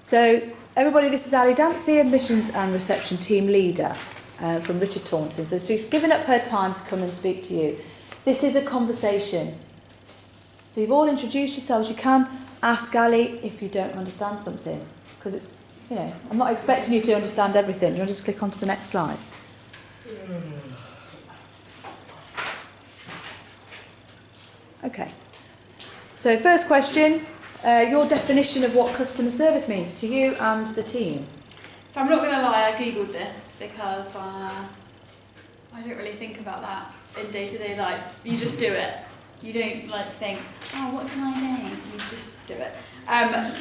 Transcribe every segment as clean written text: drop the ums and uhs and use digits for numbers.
So, everybody, this is Ali Dancy, Admissions and Reception Team Leader from Richard Taunton. So she's given up her time to come and speak to you. This is a conversation. So you've all introduced yourselves. You can ask Ali if you don't understand something. Because it's, you know, I'm not expecting you to understand everything. You'll just click on to the next slide. Okay. So first question. Your definition of what customer service means to you and the team. So I'm not going to lie, I googled this because I don't really think about that in day-to-day life. You just do it. You don't think, oh, what do I name? You just do it.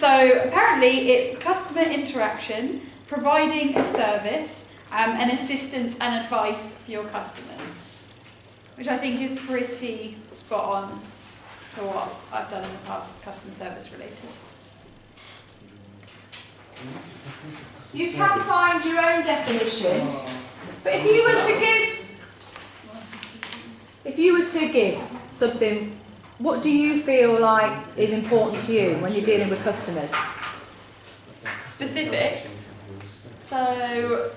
So apparently it's customer interaction, providing a service, and assistance and advice for your customers, which I think is pretty spot on to what I've done in the past, customer service related. You can find your own definition, but if you were to give something, what do you feel like is important to you when you're dealing with customers? Specifics. So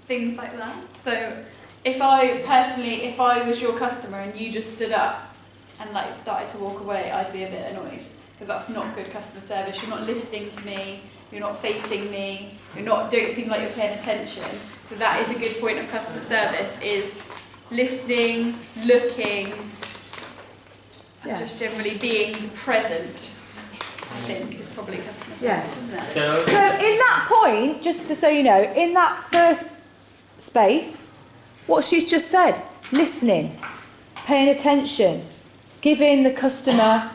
things like that. So if I was your customer and you just stood up and started to walk away, I'd be a bit annoyed, because that's not good customer service. You're not listening to me, you're not facing me, don't seem like you're paying attention. So that is a good point of customer service, is listening, looking, and just generally being present. I think is probably customer service, isn't it? So in that point, just so you know, in that first space, what she's just said, listening, paying attention, giving the customer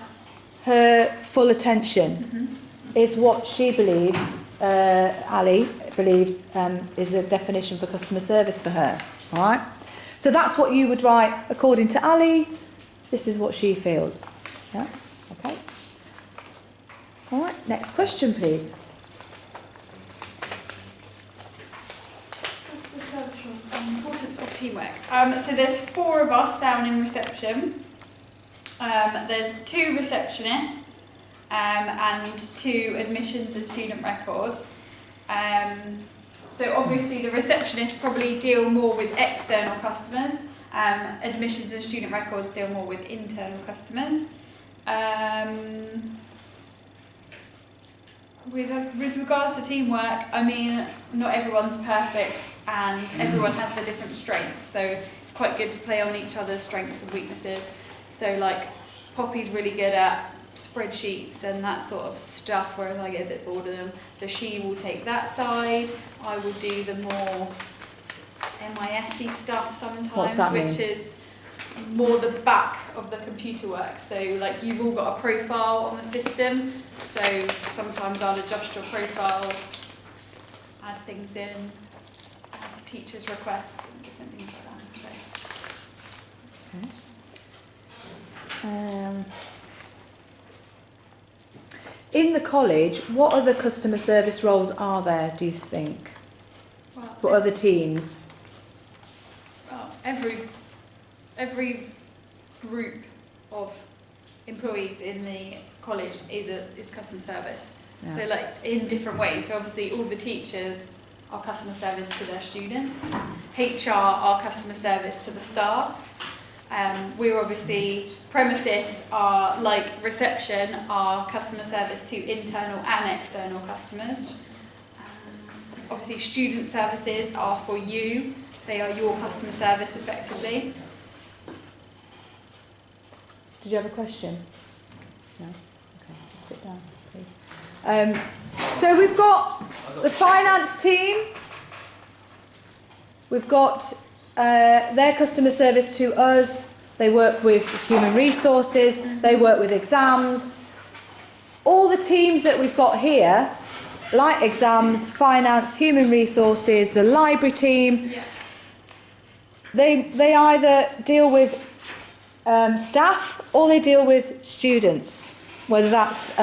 her full attention, is what she believes, Ali believes, is a definition for customer service for her. All right? So that's what you would write according to Ali. This is what she feels. Yeah? Okay. All right, next question, please. Importance of teamwork. So there's 4 of us down in reception. There's 2 receptionists and 2 admissions and student records. So obviously the receptionists probably deal more with external customers. Admissions and student records deal more with internal customers. With regards to teamwork, I mean, not everyone's perfect and everyone has their different strengths, so it's quite good to play on each other's strengths and weaknesses. So Poppy's really good at spreadsheets and that sort of stuff, whereas I get a bit bored of them. So she will take that side, I will do the more MIS-y stuff sometimes. What's that mean? Which is more the back of the computer work. So you've all got a profile on the system, so sometimes I'll adjust your profiles, add things in as teachers' requests and different things like that. Okay. In the college, what other customer service roles are there, do you think? Well, what other teams? Well, every group of employees in the college is customer service. Yeah. So in different ways. So obviously all the teachers are customer service to their students. HR are customer service to the staff. We're obviously, premises are reception are customer service to internal and external customers. Obviously student services are for you. They are your customer service effectively. Did you have a question? No? Okay, just sit down, please. So we've got the finance team. We've got their customer service to us. They work with human resources. They work with exams. All the teams that we've got here, like exams, finance, human resources, the library team, they either deal with staff or they deal with students, whether that's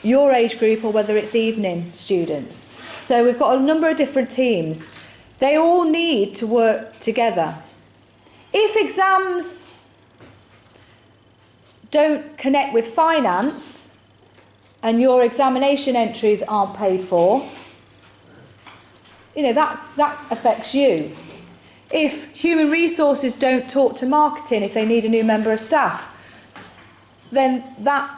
your age group or whether it's evening students. So we've got a number of different teams. They all need to work together. If exams don't connect with finance, and your examination entries aren't paid for, you know, that affects you. If human resources don't talk to marketing if they need a new member of staff, then that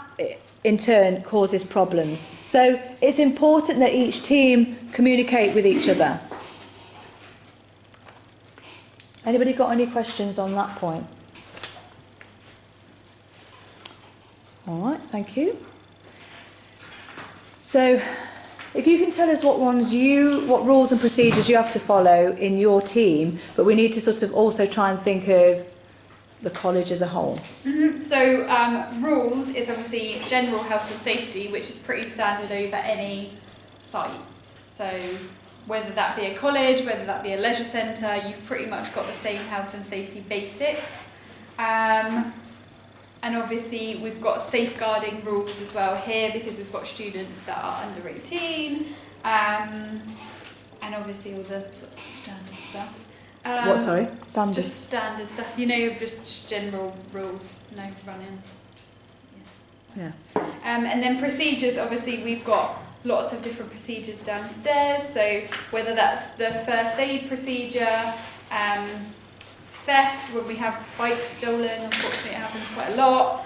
in turn causes problems. So it's important that each team communicate with each other. Anybody got any questions on that point? All right, thank you. So if you can tell us what rules and procedures you have to follow in your team, but we need to sort of also try and think of the college as a whole. So rules is obviously general health and safety, which is pretty standard over any site. So whether that be a college, whether that be a leisure centre, you've pretty much got the same health and safety basics. And obviously we've got safeguarding rules as well here because we've got students that are under 18, and obviously all the sort of standard stuff. What, sorry? Standard? Just standard stuff, you know, just general rules, no running. Yeah. And then procedures, obviously we've got lots of different procedures downstairs, so whether that's the first aid procedure, theft, when we have bikes stolen, unfortunately it happens quite a lot,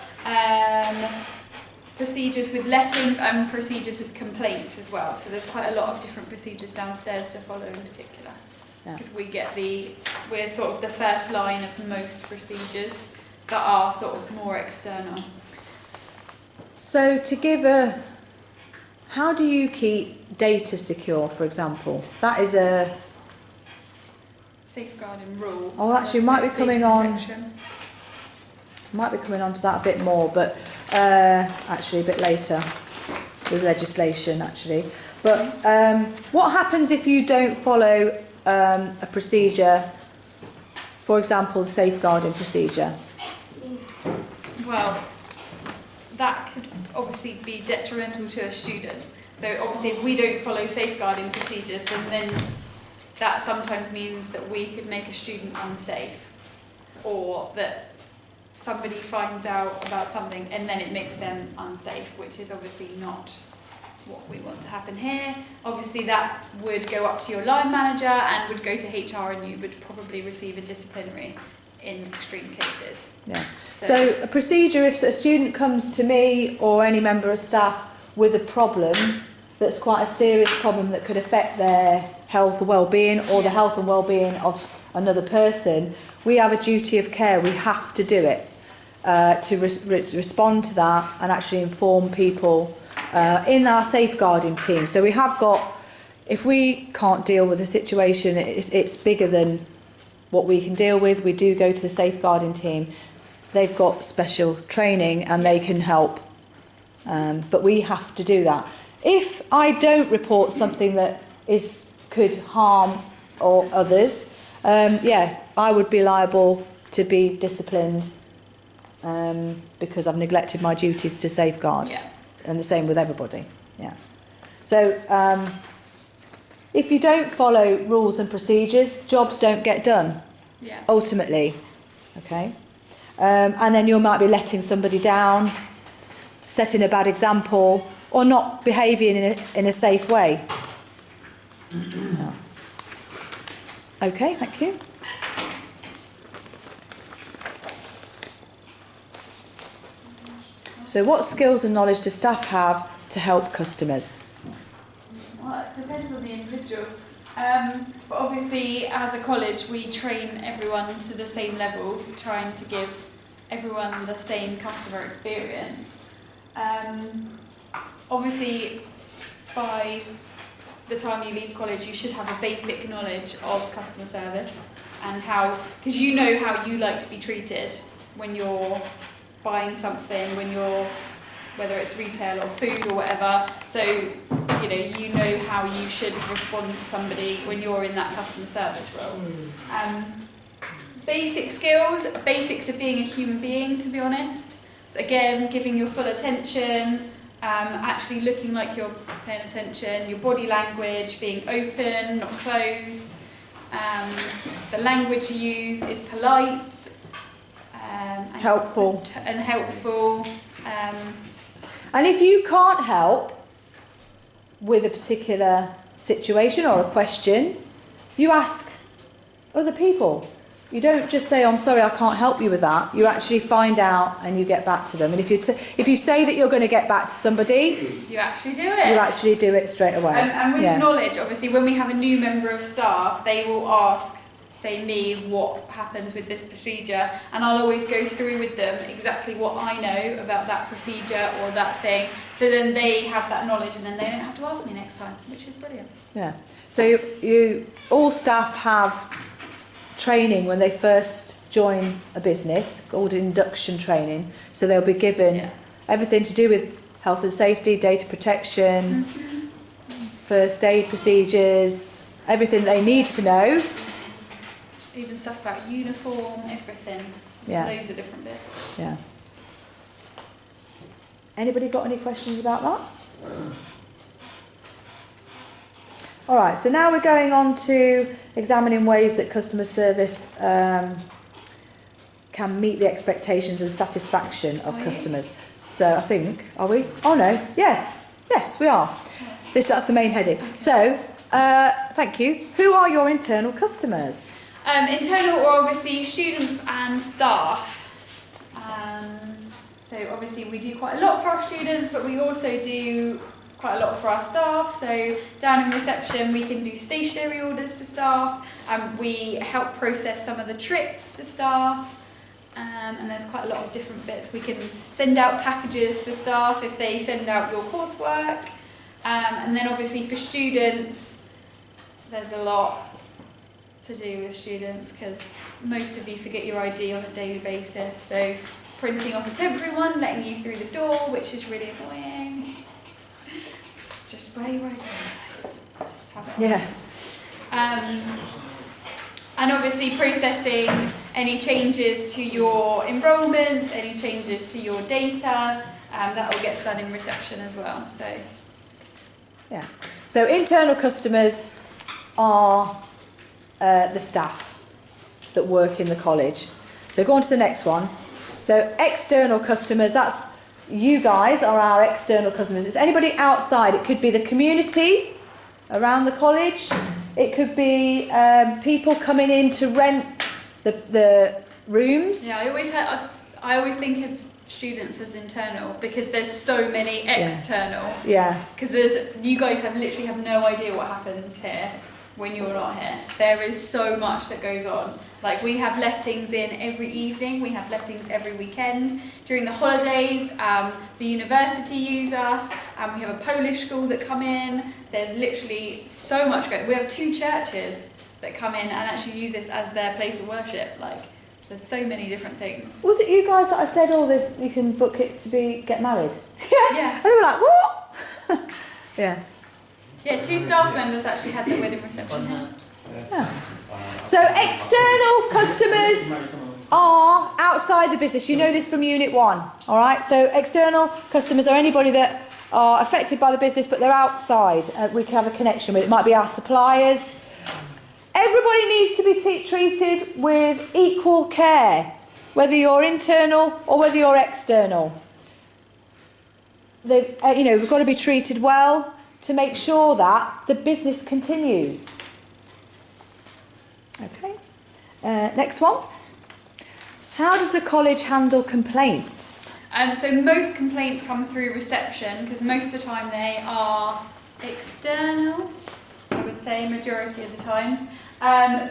procedures with lettings and procedures with complaints as well, so there's quite a lot of different procedures downstairs to follow in particular. Because we're sort of the first line of most procedures that are sort of more external. So how do you keep data secure, for example? That is a safeguarding rule. Oh, actually, might be coming on to that a bit more, but actually a bit later with legislation, actually. But what happens if you don't follow a procedure, for example, the safeguarding procedure? Well, that could obviously be detrimental to a student. So obviously if we don't follow safeguarding procedures, then that sometimes means that we could make a student unsafe, or that somebody finds out about something and then it makes them unsafe, which is obviously not what we want to happen here. Obviously that would go up to your line manager and would go to HR, and you would probably receive a disciplinary in extreme cases. Yeah. So a procedure, if a student comes to me or any member of staff with a problem that's quite a serious problem that could affect their health or well-being, or the health and well-being of another person, we have a duty of care. We have to do it to respond to that and actually inform people in our safeguarding team. So we have got, if we can't deal with a situation, it's bigger than what we can deal with, we do go to the safeguarding team. They've got special training and they can help, but we have to do that. If I don't report something that could harm or others, I would be liable to be disciplined because I've neglected my duties to safeguard. Yeah. And the same with everybody. Yeah. So if you don't follow rules and procedures, jobs don't get done. Yeah. Ultimately. Okay. And then you might be letting somebody down, setting a bad example, or not behaving in a safe way. Yeah. Okay, thank you. So what skills and knowledge do staff have to help customers? Well, it depends on the individual. But obviously, as a college, we train everyone to the same level, trying to give everyone the same customer experience. Obviously, by the time you leave college, you should have a basic knowledge of customer service and how, because you know how you like to be treated when you're buying something, whether it's retail or food or whatever. So, you know how you should respond to somebody when you're in that customer service role. Basic skills, basics of being a human being, to be honest. Again, giving your full attention, actually looking like you're paying attention, your body language, being open, not closed. The language you use is polite. Helpful. And helpful. And if you can't help with a particular situation or a question, you ask other people. You don't just say, oh, I'm sorry, I can't help you with that. You actually find out and you get back to them. And if you say that you're going to get back to somebody, you actually do it. You actually do it straight away. And with knowledge, obviously, when we have a new member of staff, they will ask, say me, what happens with this procedure, and I'll always go through with them exactly what I know about that procedure or that thing, so then they have that knowledge and then they don't have to ask me next time, which is brilliant. Yeah. So you all staff have training when they first join a business called induction training, so they'll be given everything to do with health and safety, data protection, first aid procedures, everything they need to know. Even stuff about uniform, everything. There's loads of different bits. Yeah. Anybody got any questions about that? All right, so now we're going on to examining ways that customer service can meet the expectations and satisfaction of customers. So I think, are we? Oh no, yes, we are. That's the main heading. So, thank you. Who are your internal customers? Internal or obviously students and staff. So obviously we do quite a lot for our students, but we also do quite a lot for our staff. So down in reception we can do stationery orders for staff, we help process some of the trips for staff, and there's quite a lot of different bits. We can send out packages for staff if they send out your coursework, and then obviously for students there's a lot to do with students because most of you forget your ID on a daily basis, so it's printing off a temporary one, letting you through the door, which is really annoying. Just wear your ID, guys. Just have it on. And obviously processing any changes to your enrolments, any changes to your data, that all gets done in reception as well. So internal customers are the staff that work in the college. So go on to the next one. So external customers, that's you guys are our external customers. It's anybody outside. It could be the community around the college. It could be people coming in to rent the rooms. Yeah, I always think of students as internal because there's so many external. Yeah. Because you guys literally have no idea what happens here when you're not here. There is so much that goes on. Like we have lettings in every evening, we have lettings every weekend. During the holidays, the university use us, we have a Polish school that come in. There's literally so much going on. We have 2 churches that come in and actually use this as their place of worship. Like there's so many different things. Was it you guys that I said, oh, this you can book it to get married? Yeah. And they were like, what? Yeah. Yeah, 2 staff members actually had the wedding reception here. Yeah. So external customers are outside the business. You know this from Unit 1, all right? So external customers are anybody that are affected by the business, but they're outside. We can have a connection with. It might be our suppliers. Everybody needs to be treated with equal care, whether you're internal or whether you're external. We've got to be treated well to make sure that the business continues. Okay. Next one. How does the college handle complaints? So most complaints come through reception because most of the time they are external, I would say majority of the times.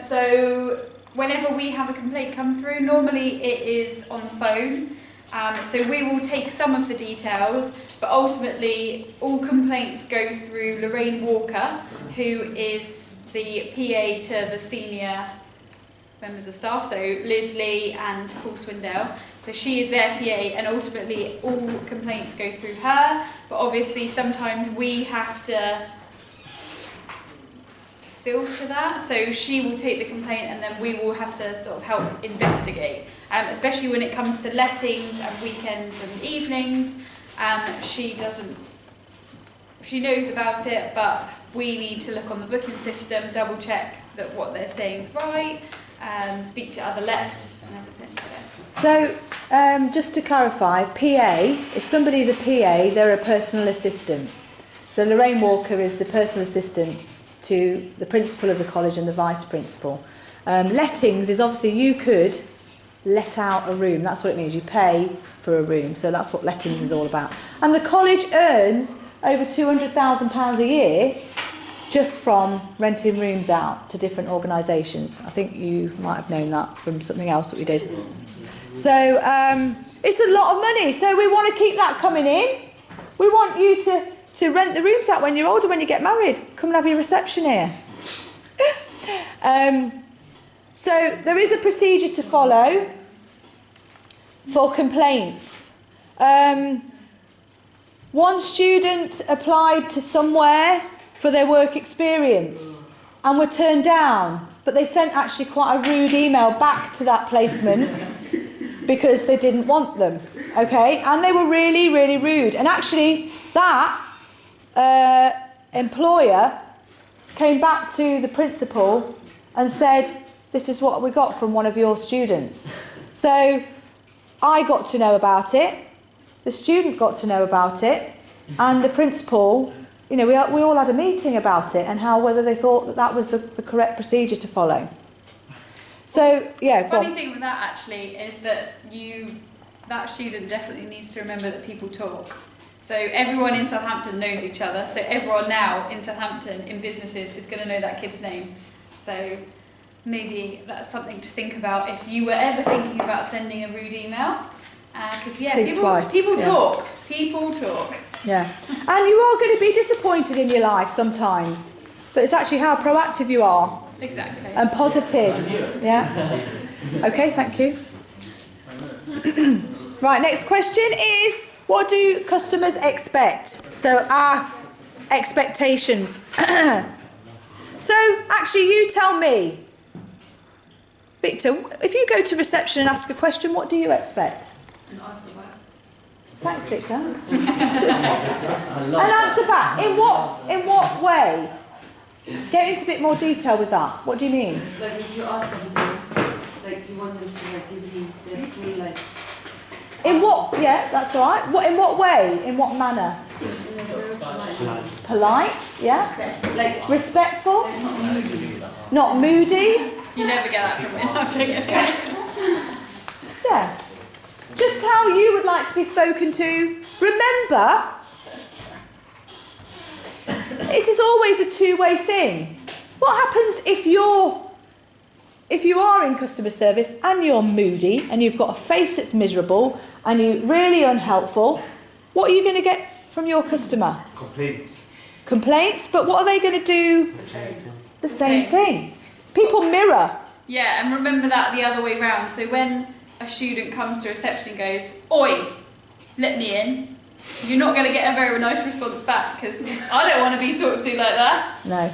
So whenever we have a complaint come through, normally it is on the phone. So we will take some of the details, but ultimately all complaints go through Lorraine Walker, who is the PA to the senior members of staff, so Liz Lee and Paul Swindell. So she is their PA, and ultimately all complaints go through her, but obviously sometimes we have to filter that, so she will take the complaint and then we will have to sort of help investigate, especially when it comes to lettings and weekends and evenings. She knows about it, but we need to look on the booking system, double check that what they're saying is right, speak to other lets and everything. So, just to clarify, PA, if somebody's a PA, they're a personal assistant. So Lorraine Walker is the personal assistant to the principal of the college and the vice principal. Lettings is obviously you could let out a room. That's what it means. You pay for a room. So that's what lettings is all about. And the college earns over £200,000 a year just from renting rooms out to different organisations. I think you might have known that from something else that we did. So it's a lot of money. So we want to keep that coming in. We want you to rent the rooms out when you're older, when you get married. Come and have your reception here. So there is a procedure to follow for complaints. One student applied to somewhere for their work experience and were turned down, but they sent actually quite a rude email back to that placement because they didn't want them, okay? And they were really, really rude. And actually that employer came back to the principal and said, this is what we got from one of your students. So I got to know about it, the student got to know about it, and the principal, you know, we all had a meeting about it and how whether they thought that that was the correct procedure to follow. So, yeah. The funny thing with that actually is that that student definitely needs to remember that people talk. So everyone in Southampton knows each other. So everyone now in Southampton in businesses is going to know that kid's name. So maybe that's something to think about if you were ever thinking about sending a rude email. Because people talk. People talk. Yeah. And you are going to be disappointed in your life sometimes. But it's actually how proactive you are. Exactly. And positive. Yeah. Okay, thank you. Right, next question is, what do customers expect? So our expectations. So actually you tell me, Victor, if you go to reception and ask a question, what do you expect? An answer back. Thanks, Victor. An answer back. In what way? Get into a bit more detail with that. What do you mean? Like if you ask something, like you want them to like give you their full like. In what? Yeah, that's all right. What? In what way? In what manner? In a very polite. Polite. Yeah. Like Respectful. like not moody. Not moody. You never get that from me. I'll take it. Yeah. Just how you would like to be spoken to. Remember, this is always a two-way thing. What happens if you are in customer service and you're moody and you've got a face that's miserable and you're really unhelpful? What are you going to get from your customer? Complaints. Complaints, but what are they going to do? The same thing. People mirror. Yeah, and remember that the other way round. So when a student comes to reception and goes, "Oi, let me in," you're not going to get a very nice response back because I don't want to be talked to like that. No,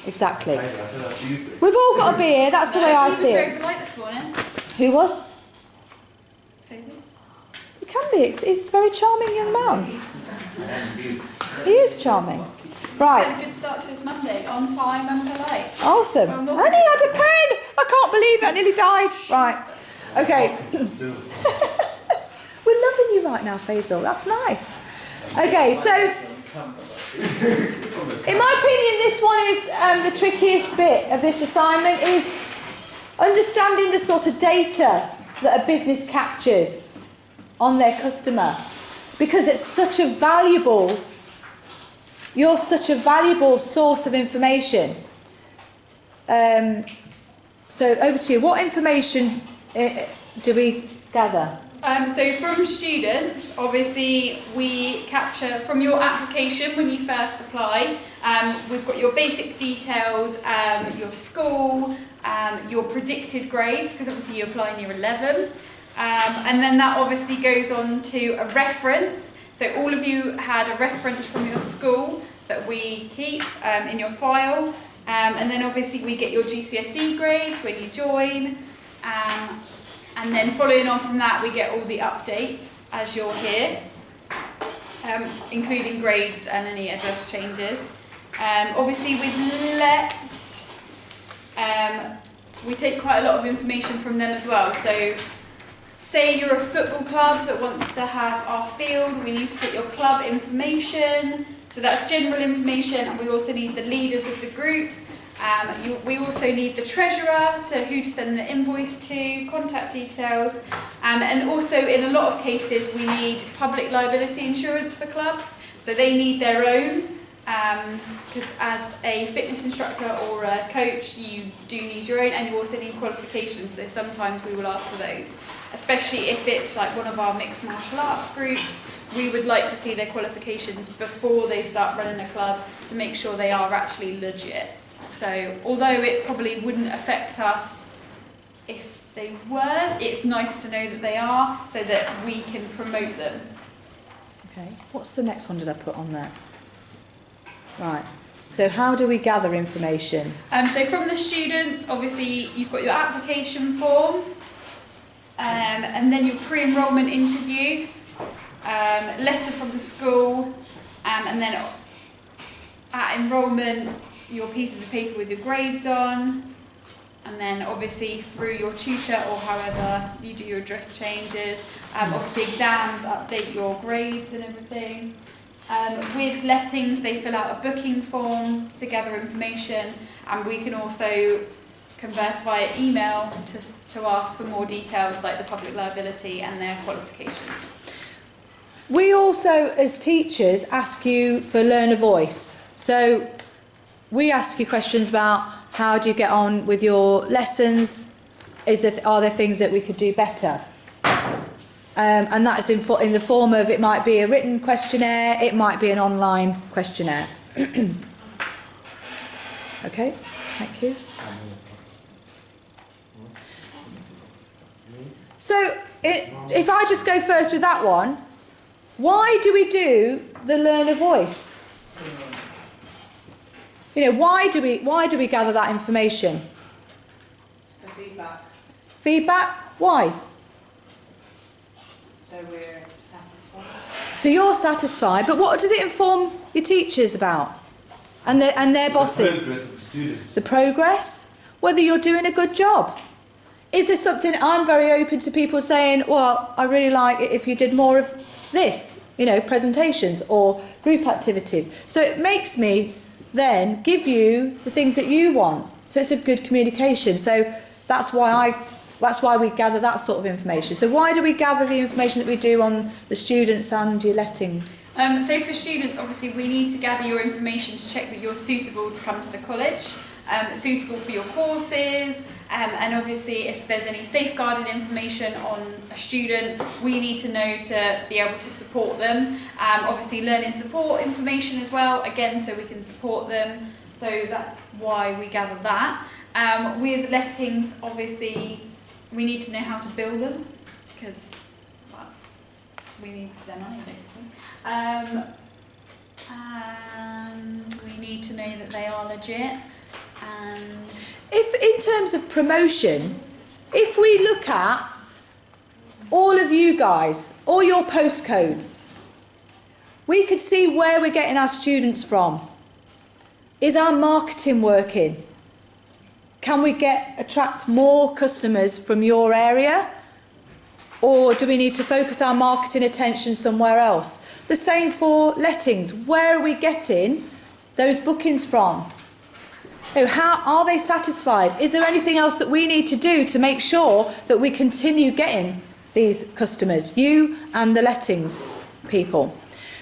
exactly. We've all got to be here. That's the way I see He was very it. polite this morning. Who was? Faisal. He can be. He's a very charming young man. He is charming. Right. Had a good start to his Monday, on time and polite. Awesome. And he had a pen. I can't believe it. I nearly died. Right. Okay. We're loving you right now, Faisal. That's nice. Okay, so in my opinion, this one is the trickiest bit of this assignment is understanding the sort of data that a business captures on their customer, because it's such a valuable. You're such a valuable source of information. So over to you. What information do we gather? So from students, obviously we capture from your application when you first apply. We've got your basic details, your school, your predicted grades, because obviously you apply in year 11. And then that obviously goes on to a reference. So all of you had a reference from your school that we keep in your file. And then obviously we get your GCSE grades when you join. And then following on from that, we get all the updates as you're here, including grades and any address changes. Obviously with Let's, we take quite a lot of information from them as well. So say you're a football club that wants to have our field, we need to get your club information. So that's general information, and we also need the leaders of the group. We also need the treasurer, to who to send the invoice to, contact details, and also in a lot of cases we need public liability insurance for clubs, so they need their own, because as a fitness instructor or a coach you do need your own, and you also need qualifications, so sometimes we will ask for those, especially if it's like one of our mixed martial arts groups. We would like to see their qualifications before they start running a club to make sure they are actually legit. So although it probably wouldn't affect us if they weren't, it's nice to know that they are so that we can promote them. Okay, what's the next one did I put on there? Right, so how do we gather information? So from the students, obviously you've got your application form, and then your pre-enrolment interview, letter from the school, and then at enrolment your pieces of paper with your grades on, and then obviously through your tutor or however you do your address changes, obviously exams, update your grades and everything. With lettings they fill out a booking form to gather information, and we can also converse via email to ask for more details like the public liability and their qualifications. We also as teachers ask you for learner voice, so we ask you questions about how do you get on with your lessons, are there things that we could do better, and that is in the form of, it might be a written questionnaire, it might be an online questionnaire. Okay, thank you. So if I just go first with that one, why do we do the learner voice? You know, why do we gather that information? For feedback, Feedback? Why? so we're satisfied. So you're satisfied, but what does it inform your teachers about? And their bosses? The progress of the students. The progress? Whether you're doing a good job. Is there something, I'm very open to people saying, well, I really like it if you did more of this, you know, presentations or group activities. So it makes me then give you the things that you want. So it's a good communication. So that's why we gather that sort of information. So why do we gather the information that we do on the students and your lettings? So for students, obviously we need to gather your information to check that you're suitable to come to the college, suitable for your courses, and obviously if there's any safeguarding information on a student, we need to know to be able to support them. Obviously learning support information as well, again, so we can support them. So that's why we gather that. With lettings, obviously we need to know how to bill them, because we need their money basically. And we need to know that they are legit. And If in terms of promotion, if we look at all of you guys, all your postcodes, we could see where we're getting our students from. Is our marketing working? Can we attract more customers from your area? Or do we need to focus our marketing attention somewhere else? The same for lettings. Where are we getting those bookings from? How are they satisfied? Is there anything else that we need to do to make sure that we continue getting these customers, you and the lettings people?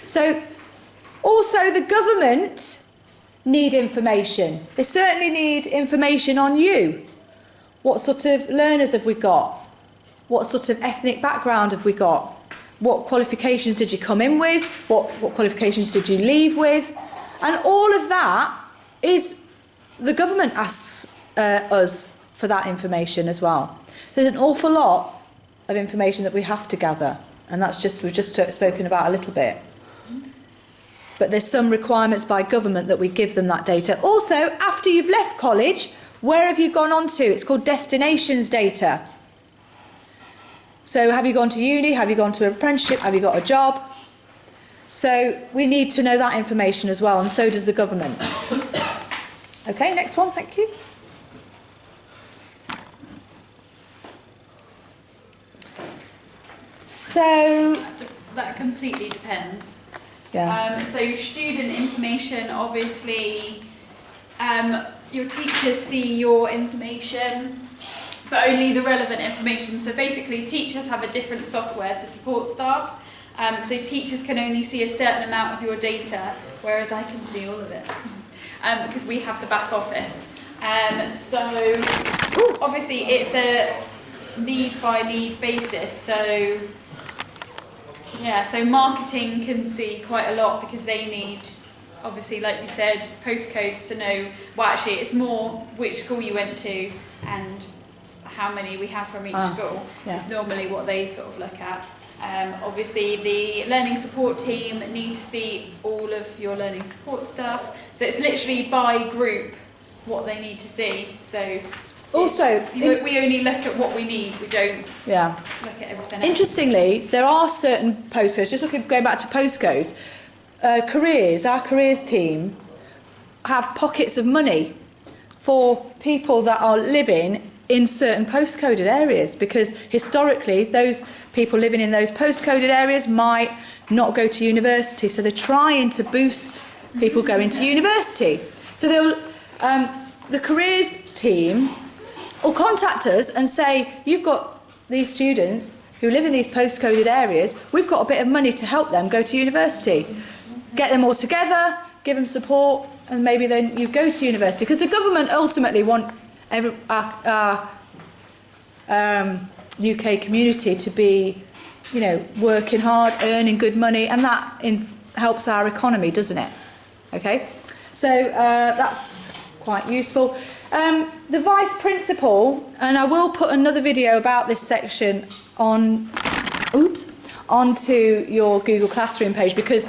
So also the government need information. They certainly need information on you. What sort of learners have we got? What sort of ethnic background have we got? What qualifications did you come in with? What qualifications did you leave with? And all of that is, the government asks us for that information as well. There's an awful lot of information that we have to gather, and we've just spoken about a little bit. But there's some requirements by government that we give them that data. Also, after you've left college, where have you gone on to? It's called destinations data. So have you gone to uni? Have you gone to an apprenticeship? Have you got a job? So we need to know that information as well, and so does the government. Okay, next one, thank you. So That completely depends. yeah. So student information, obviously, your teachers see your information, but only the relevant information. So basically, teachers have a different software to support staff. So teachers can only see a certain amount of your data, whereas I can see all of it, because we have the back office. So obviously, it's a need by need basis. So yeah, so marketing can see quite a lot because they need, obviously, like you said, postcodes to know, well actually it's more which school you went to and how many we have from each school. Yeah. It's normally what they sort of look at. Obviously the learning support team need to see all of your learning support stuff. So it's literally by group what they need to see. So Also, we only look at what we need, we don't yeah. look at everything else. Interestingly, there are certain postcodes, just going back to postcodes, our careers team have pockets of money for people that are living in certain postcoded areas, because historically those people living in those postcoded areas might not go to university, so they're trying to boost people going to university. So they'll, the careers team will contact us and say, you've got these students who live in these postcoded areas, we've got a bit of money to help them go to university. Get them all together, give them support, and maybe then you go to university. Because the government ultimately want our UK community to be, you know, working hard, earning good money, and that helps our economy, doesn't it? Okay, so that's quite useful. The vice principal, and I will put another video about this section onto your Google Classroom page, because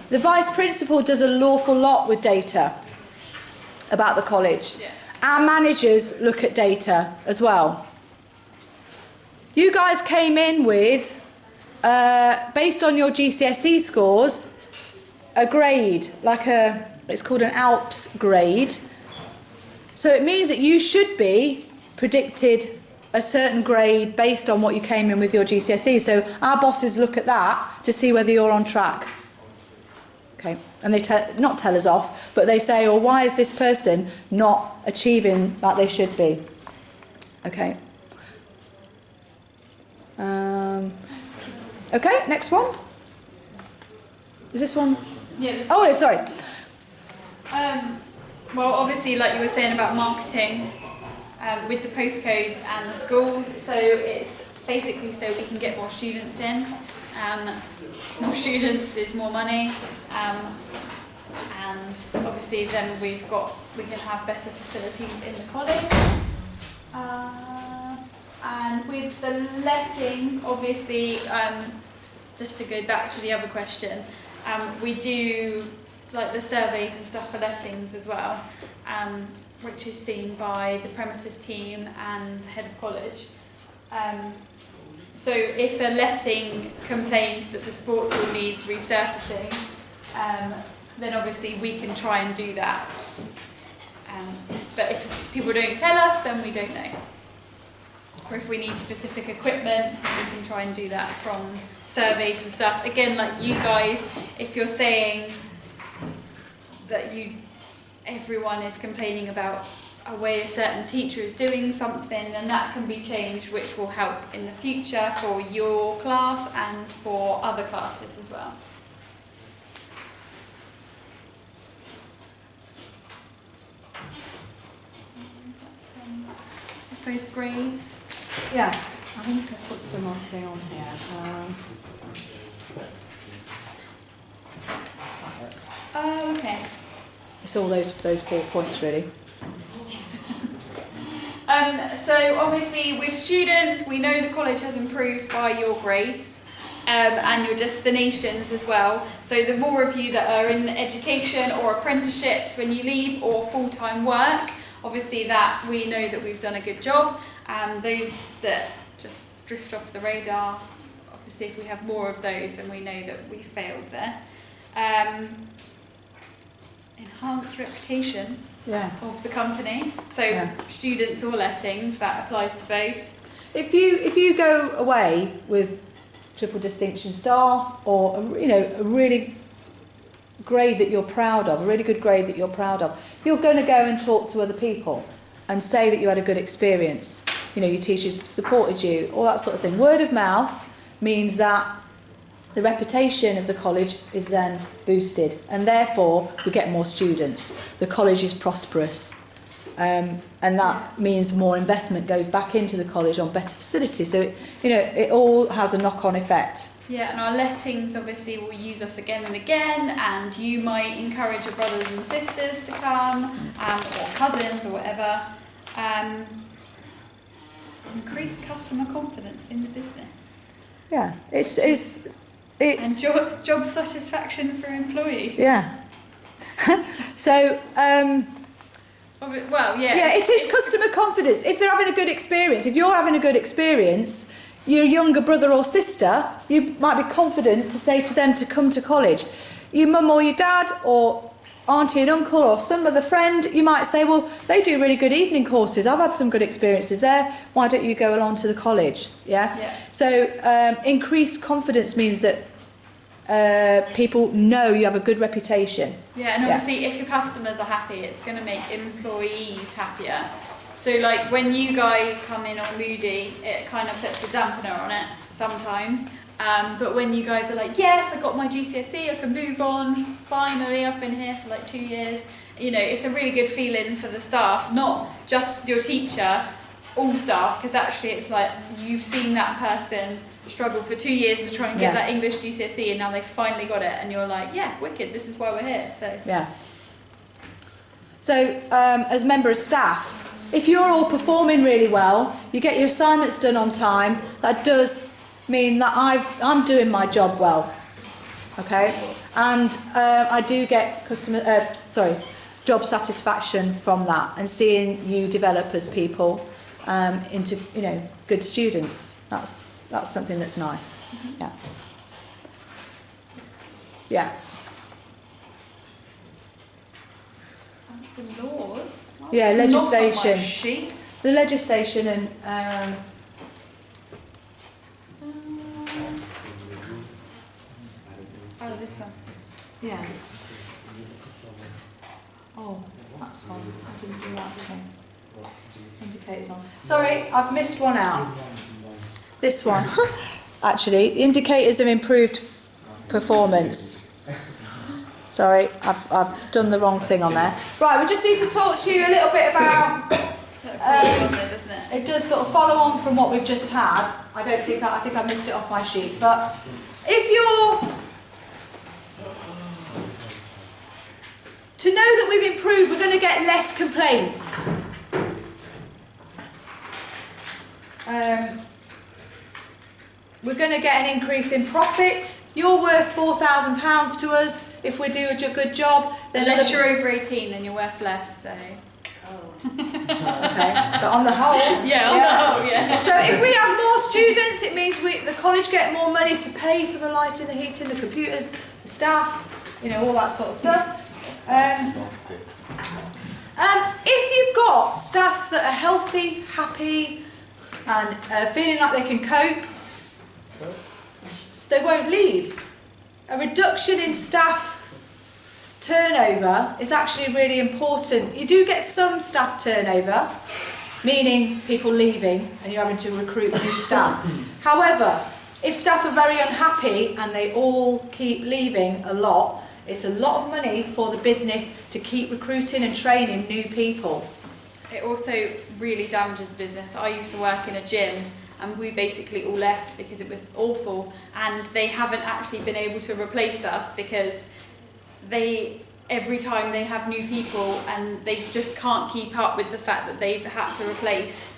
the vice principal does an awful lot with data about the college. Yeah. Our managers look at data as well. You guys came in with, based on your GCSE scores, a grade, it's called an ALPS grade. So it means that you should be predicted a certain grade based on what you came in with your GCSE. So our bosses look at that to see whether you're on track. Okay, and they not tell us off, but they say, well, why is this person not achieving like they should be? Okay. Okay, next one. Is this one? Yeah. This Oh, sorry. Well, obviously, like you were saying about marketing, with the postcodes and the schools, so it's basically so we can get more students in. More students is more money, and obviously then we can have better facilities in the college. And with the lettings, obviously, just to go back to the other question, we do like the surveys and stuff for lettings as well, which is seen by the premises team and head of college. So if a letting complains that the sports hall needs resurfacing, then obviously we can try and do that. But if people don't tell us, then we don't know. Or if we need specific equipment, we can try and do that from surveys and stuff. Again, like you guys, if you're saying that everyone is complaining about a way a certain teacher is doing something, then that can be changed, which will help in the future for your class and for other classes as well. I suppose grades. Yeah, I think I put some other thing on here. Okay. It's all those 4 points really. So obviously with students, we know the college has improved by your grades and your destinations as well. So the more of you that are in education or apprenticeships when you leave, or full-time work, obviously that we know that we've done a good job. Those that just drift off the radar, obviously if we have more of those, then we know that we failed there. Enhanced reputation of the company. So students or lettings, that applies to both. If you go away with triple distinction star, or a really grade that you're proud of, a really good grade that you're proud of, you're going to go and talk to other people and say that you had a good experience. Your teachers supported you, all that sort of thing. Word of mouth means that the reputation of the college is then boosted, and therefore we get more students. The college is prosperous, and that means more investment goes back into the college on better facilities. So it all has a knock-on effect. Yeah, and our lettings obviously will use us again and again, and you might encourage your brothers and sisters to come, or cousins or whatever. Increase customer confidence in the business. Yeah, it's and job satisfaction for employees. Yeah. So well, yeah. Yeah, it is customer confidence. If they're having a good experience, if you're having a good experience, your younger brother or sister, you might be confident to say to them to come to college. Your mum or your dad or auntie and uncle or some other friend, you might say, well, they do really good evening courses. I've had some good experiences there. Why don't you go along to the college? Yeah. So increased confidence means that people know you have a good reputation. Yeah, and obviously if your customers are happy, it's going to make employees happier. So like when you guys come in all moody, it kind of puts a dampener on it sometimes. But when you guys are like, yes, I got my GCSE, I can move on, finally, I've been here for like 2 years. It's a really good feeling for the staff, not just your teacher, all staff, because actually it's like you've seen that person struggle for 2 years to try and get that English GCSE, and now they've finally got it, and you're like, yeah, wicked, this is why we're here. So as member of staff, if you're all performing really well, you get your assignments done on time, that does mean that I'm doing my job well, okay? And I do get job satisfaction from that, and seeing you develop as people into good students. That's something that's nice. Yeah. The laws. Yeah, legislation. Not on my sheet. The legislation and oh, this one. yeah. Oh, that's fine. I didn't do that. Okay. Indicators on. Sorry, I've missed one out. This one. Actually, indicators of improved performance. Sorry, I've done the wrong thing on there. Right, we just need to talk to you a little bit about. Doesn't it? It does sort of follow on from what we've just had. I think I missed it off my sheet. But if you're to know that we've improved, we're going to get less complaints. We're going to get an increase in profits. You're worth £4,000 to us if we do a good job. Unless you're over 18, then you're worth less. So. Okay, but on the whole, on the whole, yeah. So if we have more students, it means the college get more money to pay for the lighting, the heating, the computers, the staff, all that sort of stuff. If you've got staff that are healthy, happy, and feeling like they can cope, they won't leave. A reduction in staff turnover is actually really important. You do get some staff turnover, meaning people leaving and you're having to recruit new staff. However, if staff are very unhappy and they all keep leaving a lot, it's a lot of money for the business to keep recruiting and training new people. It also really damages business. I used to work in a gym and we basically all left because it was awful, and they haven't actually been able to replace us because every time they have new people and they just can't keep up with the fact that they've had to replace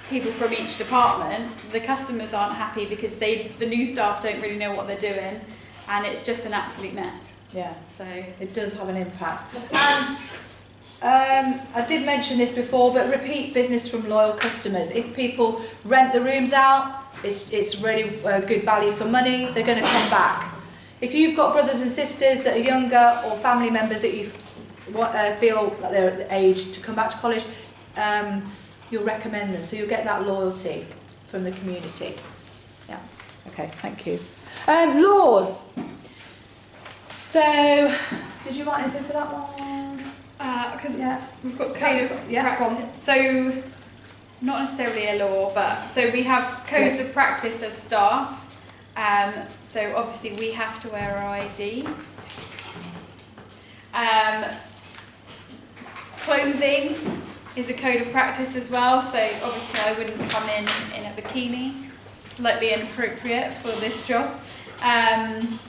people from each department. The customers aren't happy because the new staff don't really know what they're doing, and it's just an absolute mess. Yeah, so it does have an impact. And I did mention this before, but repeat business from loyal customers. If people rent the rooms out, it's really good value for money, they're going to come back. If you've got brothers and sisters that are younger, or family members that you feel that they're at the age to come back to college, you'll recommend them, so you'll get that loyalty from the community. Yeah. Okay, thank you. Laws. So, did you write anything for that one? Because Yeah. we've got code of Yeah, go on. practice. So, not necessarily a law, but so we have codes of practice as staff. So obviously we have to wear our ID. Clothing is a code of practice as well. So obviously I wouldn't come in a bikini. Slightly inappropriate for this job. And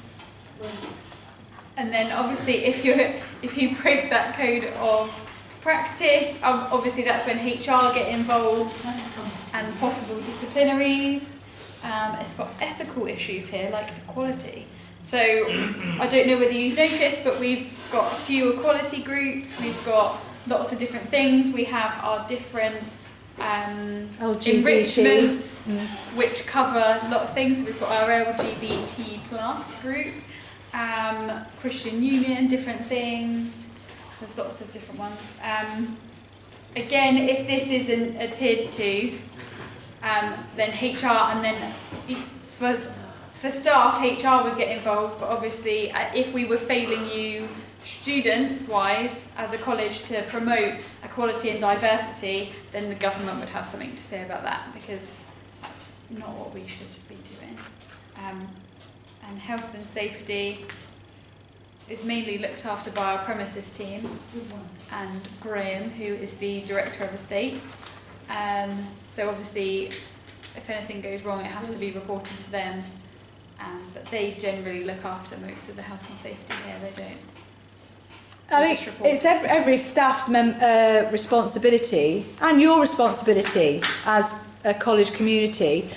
then obviously if you break that code of practice, obviously that's when HR get involved and possible disciplinaries. It's got ethical issues here, like equality. So I don't know whether you've noticed, but we've got a few equality groups. We've got lots of different things. We have our different enrichments, which cover a lot of things. So we've got our LGBT plus group, Christian Union, different things. There's lots of different ones. Again, if this isn't adhered to, then HR, and then for staff, HR would get involved, but obviously if we were failing you student-wise as a college to promote equality and diversity, then the government would have something to say about that, because that's not what we should be doing. And health and safety is mainly looked after by our premises team and Graham, who is the Director of Estates. So obviously, if anything goes wrong, it has to be reported to them. But they generally look after most of the health and safety here. They don't. I think it's every staff's responsibility, and your responsibility as a college community.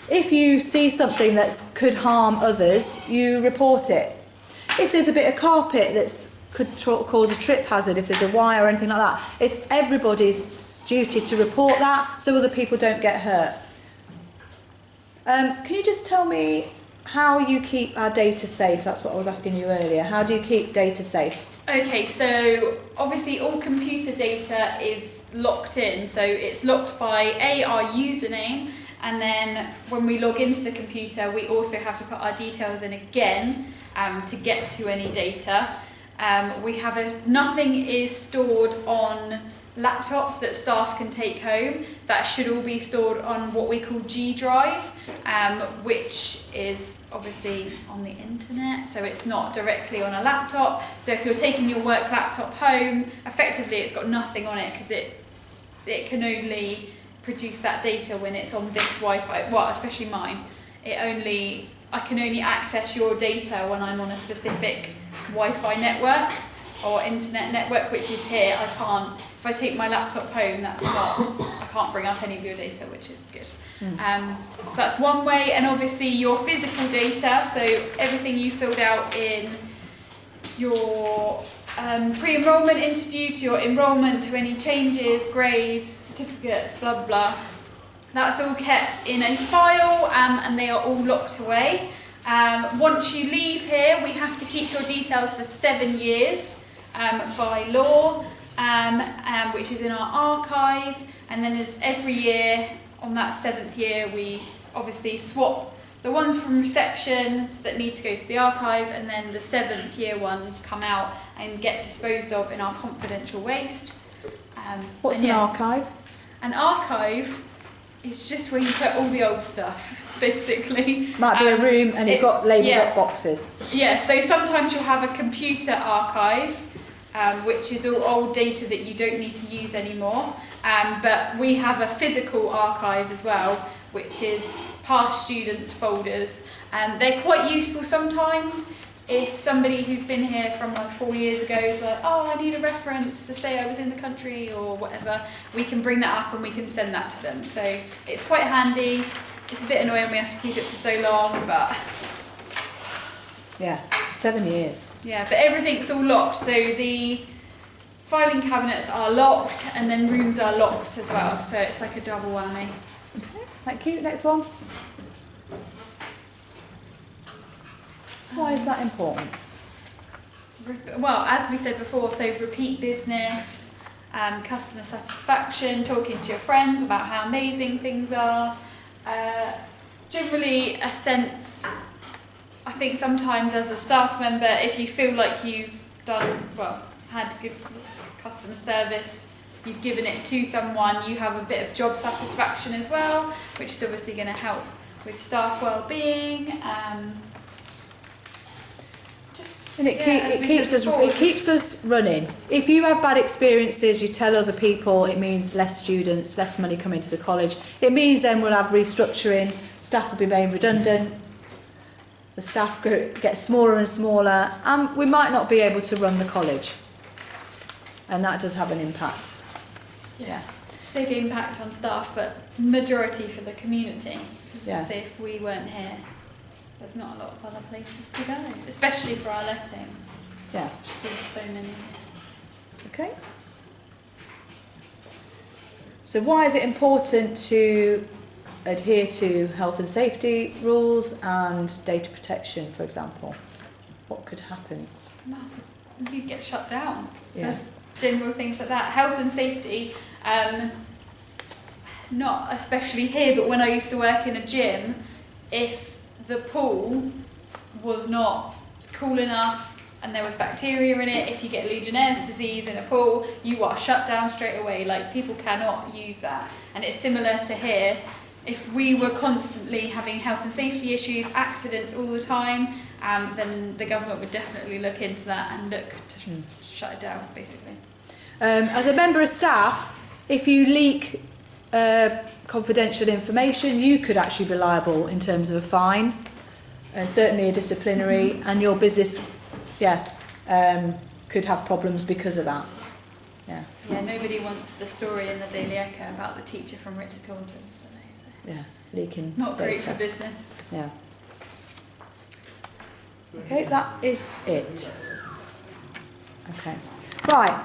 If you see something that could harm others, you report it. If there's a bit of carpet that could cause a trip hazard, if there's a wire or anything like that, it's everybody's duty to report that so other people don't get hurt. Can you just tell me how you keep our data safe? That's what I was asking you earlier. How do you keep data safe? Okay, so obviously all computer data is locked in. So it's locked by our username, and then when we log into the computer, we also have to put our details in again to get to any data. Nothing is stored on laptops that staff can take home. That should all be stored on what we call G Drive, which is obviously on the internet, so it's not directly on a laptop. So if you're taking your work laptop home, effectively it's got nothing on it, because it can only produce that data when it's on this Wi-Fi. Well, especially mine. I can only access your data when I'm on a specific Wi-Fi network or internet network, which is here. I can't. If I take my laptop home, I can't bring up any of your data, which is good. So that's one way, and obviously your physical data, so everything you filled out in your pre-enrollment interview, to your enrollment, to any changes, grades, certificates, blah, blah, blah. That's all kept in a file, and they are all locked away. Once you leave here, we have to keep your details for 7 years by law, which is in our archive, and then as every year, on that 7th year, we obviously swap the ones from reception that need to go to the archive, and then the 7th year ones come out and get disposed of in our confidential waste. What's an archive? An archive is just where you put all the old stuff, basically. Might be a room and you've got labelled up boxes. Yeah, so sometimes you'll have a computer archive, which is all old data that you don't need to use anymore. But we have a physical archive as well, which is past students' folders. They're quite useful sometimes. If somebody who's been here from like 4 years ago is like, oh, I need a reference to say I was in the country or whatever, we can bring that up and we can send that to them. So it's quite handy. It's a bit annoying we have to keep it for so long, but... Yeah, 7 years. Yeah, but everything's all locked. So the filing cabinets are locked, and then rooms are locked as well. So it's like a double whammy. Okay, thank you. Next one. Why is that important? Well, as we said before, so repeat business, customer satisfaction, talking to your friends about how amazing things are, generally a sense, I think sometimes as a staff member, if you feel like you've had good customer service, you've given it to someone, you have a bit of job satisfaction as well, which is obviously going to help with staff well-being. And it keeps us running. If you have bad experiences, you tell other people, it means less students, less money coming to the college. It means then we'll have restructuring, staff will be made redundant, the staff get smaller and smaller, and we might not be able to run the college. And that does have an impact. Yeah. Big impact on staff, but majority for the community. Yeah. So if we weren't here, there's not a lot of other places to go, especially for our lettings. Yeah. So we have so many. Okay. So why is it important to adhere to health and safety rules and data protection, for example? What could happen? Well, you'd get shut down. Yeah. For general things like that. Health and safety, not especially here, but when I used to work in a gym, if the pool was not cool enough and there was bacteria in it, if you get Legionnaire's disease in a pool, you are shut down straight away. Like, people cannot use that. And it's similar to here. If we were constantly having health and safety issues, accidents all the time, then the government would definitely look into that and look to shut it down, basically. As a member of staff, if you leak confidential information, you could actually be liable in terms of a fine, certainly a disciplinary, and your business could have problems because of that. Yeah. Yeah, nobody wants the story in the Daily Echo about the teacher from Richard Taunton's today. So. Yeah, leaking Not great data. for business. Yeah. Okay, that is it. Okay. Right.